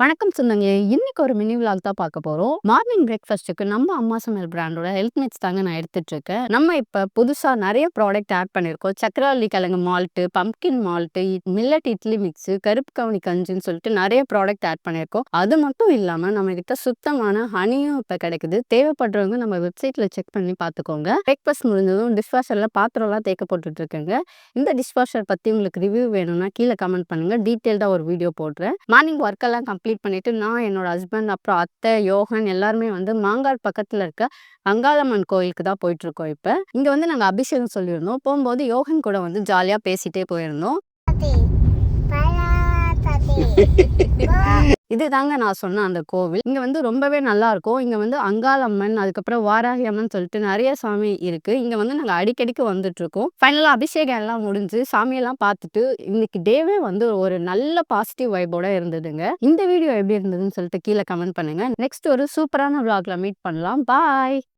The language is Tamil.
வணக்கம் சொந்தங்களே. இன்னைக்கு ஒரு மினி விலாக் தான் பார்க்க போறோம். மார்னிங் பிரேக்ஃபாஸ்ட்டுக்கு நம்ம அம்மா சமையல் பிராண்டோட ஹெல்த் மிக்ஸ் தாங்க நான் எடுத்துட்டு இருக்கேன். நம்ம இப்ப புதுசா நெறைய ப்ராடக்ட் ஆட் பண்ணியிருக்கோம். சக்கரவள்ளி கிழங்கு malt, pumpkin malt, millet idli mix, கருப்பு கவுனி கஞ்சின்னு சொல்லிட்டு நெறைய ப்ராடக்ட் ஆட் பண்ணியிருக்கோம். அது மட்டும் இல்லாம நம்மகிட்ட சுத்தமான ஹனியும் இப்ப கிடைக்குது. தேவைப்படுறவங்க நம்ம வெப்சைட்ல செக் பண்ணி பார்த்துக்கோங்க. பிரேக்ஃபாஸ்ட் முடிஞ்சதும் டிஷ் வாஷர்ல பாத்திரம்லாம் தேய்க்க போட்டுட்டு இருக்கேங்க. இந்த டிஷ் வாஷர் பத்தி உங்களுக்கு ரிவ்யூ வேணும்னா கீழ கமெண்ட் பண்ணுங்க. டீட்டெயில்டா ஒரு வீடியோ போடுறேன். மார்னிங் ஒர்க் எல்லாம் கம்ப்ளீட் பண்ணிட்டு நான் என்னோட ஹஸ்பண்ட் அப்புறம் அத்தை, யோகன் எல்லாருமே வந்து மாங்காடு பக்கத்துல இருக்க அங்காளம்மன் கோயிலுக்கு தான் போயிட்டு இருக்கோம். இப்ப இங்க வந்து நாங்க அபிஷேகம் சொல்லியிருந்தோம். போகும்போது யோகன் கூட வந்து ஜாலியா பேசிட்டே போயிருந்தோம். இதுதாங்க நான் சொன்ன அந்த கோவில். இங்க வந்து ரொம்பவே நல்லா இருக்கும். இங்க வந்து அங்காளம்மன், அதுக்கப்புறம் வாராகி அம்மன் சொல்லிட்டு நிறைய சாமி இருக்கு. இங்க வந்து நாங்க அடிக்கடிக்கு வந்துட்டு இருக்கோம். ஃபைனலா அபிஷேகம் எல்லாம் முடிஞ்சு சாமியெல்லாம் பார்த்துட்டு இன்னைக்கு டேவே வந்து ஒரு நல்ல பாசிட்டிவ் வைபோட இருந்ததுங்க. இந்த வீடியோ எப்படி இருந்ததுன்னு சொல்லிட்டு கீழே கமெண்ட் பண்ணுங்க. நெக்ஸ்ட் ஒரு சூப்பரான vlogல மீட் பண்ணலாம். பாய்.